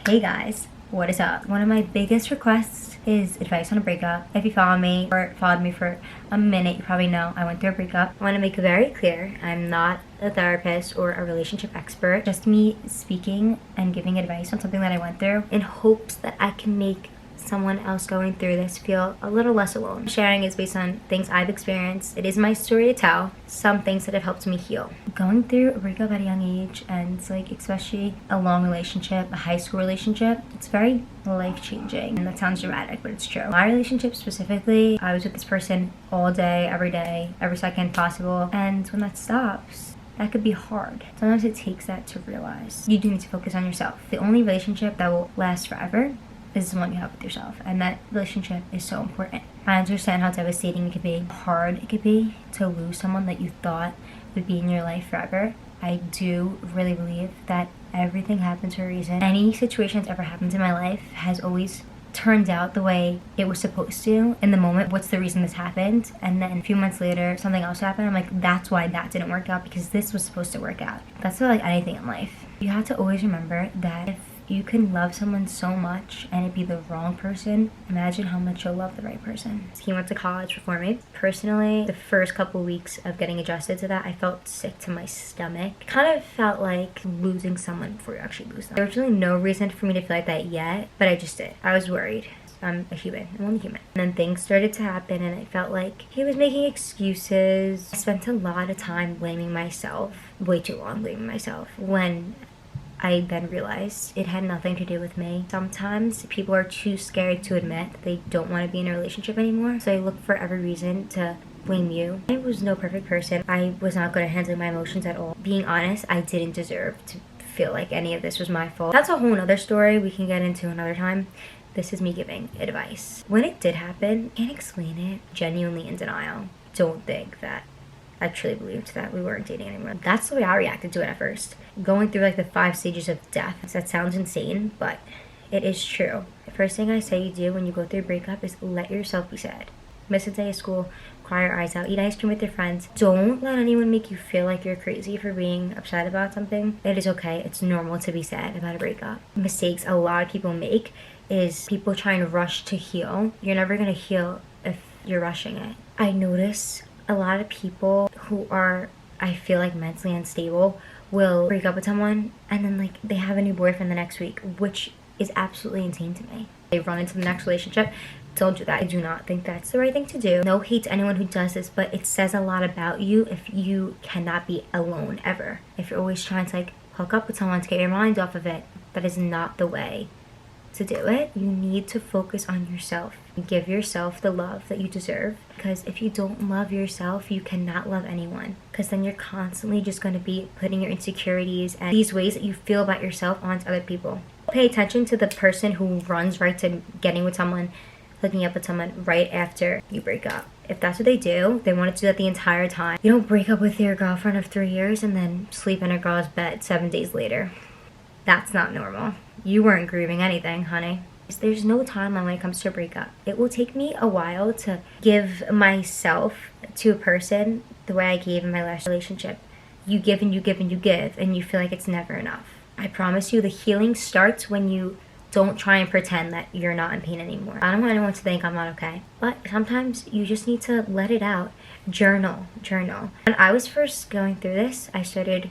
Hey guys, what is up? One of my biggest requests is advice on a breakup. If you follow me or followed me for a minute, you probably know I went through a breakup. I want to make it very clear, I'm not a therapist or a relationship expert. Just me speaking and giving advice on something that I went through in hopes that I can make someone else going through this feel a little less alone. Sharing is based on things I've experienced. It is my story to tell, some things that have helped me heal. Going through a breakup at a young age, and it's like especially a long relationship, a high school relationship, it's very life-changing. And that sounds dramatic, but it's true. My relationship specifically, I was with this person all day, every second possible, and when that stops, that could be hard. Sometimes it takes that to realize you do need to focus on yourself. The only relationship that will last forever is the one you have with yourself, and that relationship is so important. I understand how devastating it could be, hard it could be to lose someone that you thought would be in your life forever. I do really believe that everything happens for a reason. Any situation that's ever happened in my life has always turned out the way it was supposed to in the moment. What's the reason this happened? And then a few months later something else happened. I'm like, that's why that didn't work out, because this was supposed to work out. That's like anything in life. You have to always remember that if you can love someone so much and it be the wrong person, imagine how much you'll love the right person. He went to college before me. Personally, the first couple weeks of getting adjusted to that, I felt sick to my stomach. It kind of felt like losing someone before you actually lose them. There was really no reason for me to feel like that yet, but I just did. I was worried. I'm a human. I'm only human. And then things started to happen and I felt like he was making excuses. I spent a lot of time blaming myself, way too long blaming myself, when I then realized it had nothing to do with me. Sometimes people are too scared to admit that they don't want to be in a relationship anymore, so they look for every reason to blame you. I was no perfect person. I was not good at handling my emotions at all. Being honest, I didn't deserve to feel like any of this was my fault. That's a whole nother story we can get into another time. This is me giving advice. When it did happen, I can't explain it. Genuinely in denial. Don't think that I truly believed that we weren't dating anymore. That's the way I reacted to it at first. Going through like the 5 stages of death. That sounds insane, but it is true. The first thing I say you do when you go through a breakup is let yourself be sad. Miss a day of school, cry your eyes out, eat ice cream with your friends. Don't let anyone make you feel like you're crazy for being upset about something. It is okay. It's normal to be sad about a breakup. Mistakes a lot of people make is people trying to rush to heal. You're never gonna heal if you're rushing it. I notice a lot of people who are, I feel like, mentally unstable will break up with someone and then like they have a new boyfriend the next week, which is absolutely insane to me. They run into the next relationship. Don't do that. I do not think that's the right thing to do. No hate to anyone who does this, but it says a lot about you if you cannot be alone ever. If you're always trying to like hook up with someone to get your mind off of it, that is not the way to do it. You need to focus on yourself. Give yourself the love that you deserve, because if you don't love yourself, you cannot love anyone, because then you're constantly just going to be putting your insecurities and these ways that you feel about yourself onto other people. Pay attention to the person who runs right to getting with someone, hooking up with someone right after you break up. If that's what they do, they want to do that the entire time. You don't break up with your girlfriend of 3 years and then sleep in a girl's bed 7 days later. That's not normal. You weren't grieving anything, honey. There's no timeline when it comes to a breakup. It will take me a while to give myself to a person the way I gave in my last relationship. You give and you give and you give, and you feel like it's never enough. I promise you the healing starts when you don't try and pretend that you're not in pain anymore. I don't want anyone to think I'm not okay, but sometimes you just need to let it out. Journal. When I was first going through this, I started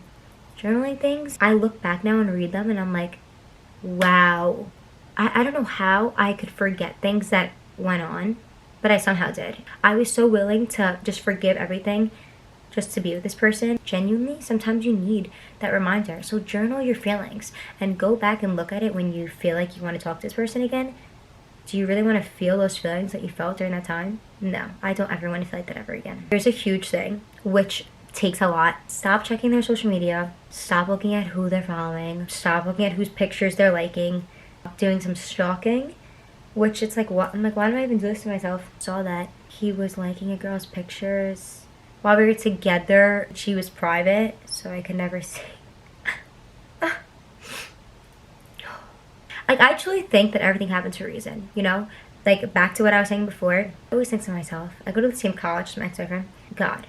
journaling things. I look back now and read them and I'm like, wow. I don't know how I could forget things that went on, but I somehow did. I was so willing to just forgive everything just to be with this person. Genuinely, sometimes you need that reminder. So journal your feelings and go back and look at it when you feel like you want to talk to this person again. Do you really want to feel those feelings that you felt during that time? No, I don't ever want to feel like that ever again. There's a huge thing, which takes a lot. Stop checking their social media. Stop looking at who they're following. Stop looking at whose pictures they're liking. Doing some stalking, which it's like, what? I'm like, why do I even do this to myself? Saw that he was liking a girl's pictures while we were together. She was private, so I could never see. Like, I truly think that everything happens for a reason, you know? Like, back to what I was saying before, I always think to myself, I go to the same college as my ex-boyfriend. God,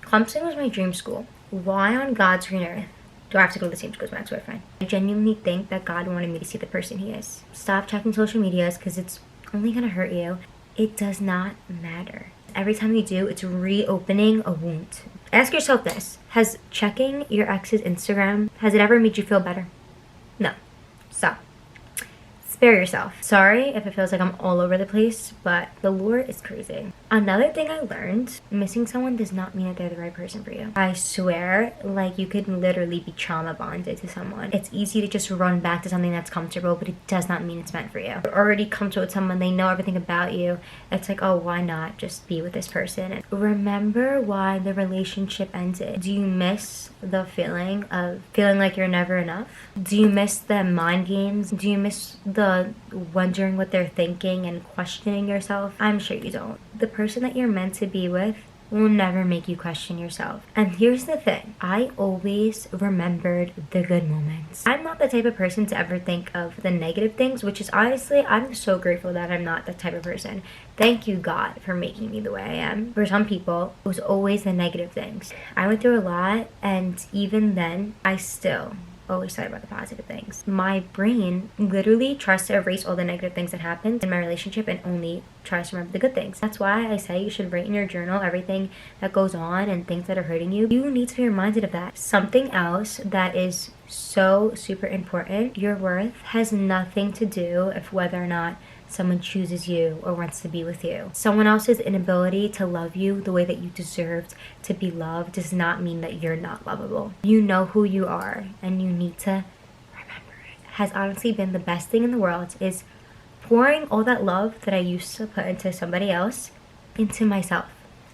Clemson was my dream school. Why on God's green earth Do I have to go to the same school as my ex-boyfriend? I genuinely think that God wanted me to see the person he is. Stop checking social medias because it's only gonna hurt you. It does not matter. Every time you do, it's reopening a wound. Ask yourself this. Has checking your ex's Instagram, has it ever made you feel better? No. Stop. Spare yourself. Sorry if it feels like I'm all over the place, but the Lord is crazy. Another thing I learned, missing someone does not mean that they're the right person for you. I swear, like, you could literally be trauma bonded to someone. It's easy to just run back to something that's comfortable, but it does not mean it's meant for you. You're already comfortable with someone, they know everything about you. It's like, oh, why not just be with this person? And remember why the relationship ended. Do you miss the feeling of feeling like you're never enough? Do you miss the mind games? Do you miss the wondering what they're thinking and questioning yourself? I'm sure you don't. The person that you're meant to be with will never make you question yourself. And here's the thing, I always remembered the good moments. I'm not the type of person to ever think of the negative things, which is honestly, I'm so grateful that I'm not that type of person. Thank you, God, for making me the way I am. For some people, it was always the negative things. I went through a lot, and even then, I still always thought about the positive things. My brain literally tries to erase all the negative things that happened in my relationship and only tries to remember the good things. That's why I say you should write in your journal everything that goes on and things that are hurting you. You need to be reminded of that. Something else that is so super important, your worth has nothing to do with whether or not someone chooses you or wants to be with you. Someone else's inability to love you the way that you deserved to be loved does not mean that you're not lovable. You know who you are, and you need to remember it. Has honestly been the best thing in the world, is pouring all that love that I used to put into somebody else into myself.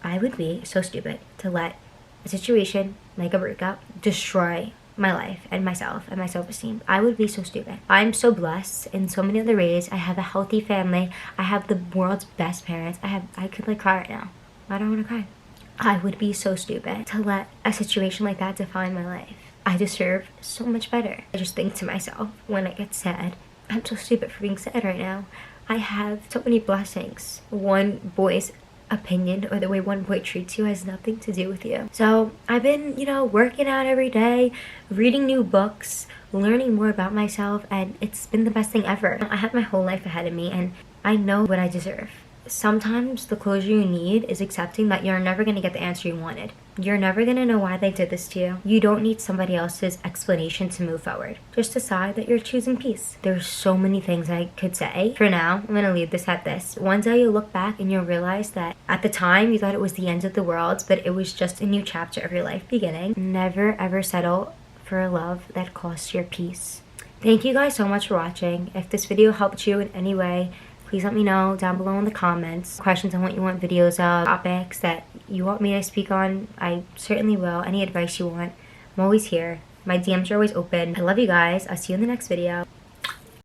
I would be so stupid to let a situation like a breakup destroy my life and myself and my self-esteem. I would be so stupid. I'm so blessed in so many other ways. I have a healthy family. I have the world's best parents. I could like cry right now. I don't want to cry. I would be so stupid to let a situation like that define my life. I deserve so much better. I just think to myself when I get sad, I'm so stupid for being sad right now. I have so many blessings. One boy's opinion or the way one boy treats you has nothing to do with you. So I've been, working out every day, reading new books, learning more about myself, and it's been the best thing ever. I have my whole life ahead of me, and I know what I deserve. Sometimes the closure you need is accepting that you're never going to get the answer you wanted. You're never going to know why they did this to you. You don't need somebody else's explanation to move forward. Just decide that you're choosing peace. There's so many things I could say. For now, I'm going to leave this at this. One day you'll look back and you'll realize that at the time you thought it was the end of the world, but it was just a new chapter of your life beginning. Never ever settle for a love that costs your peace. Thank you guys so much for watching. If this video helped you in any way, please let me know down below in the comments. Questions on what you want videos of, topics that you want me to speak on, I certainly will. Any advice you want, I'm always here. My DMs are always open. I love you guys. I'll see you in the next video.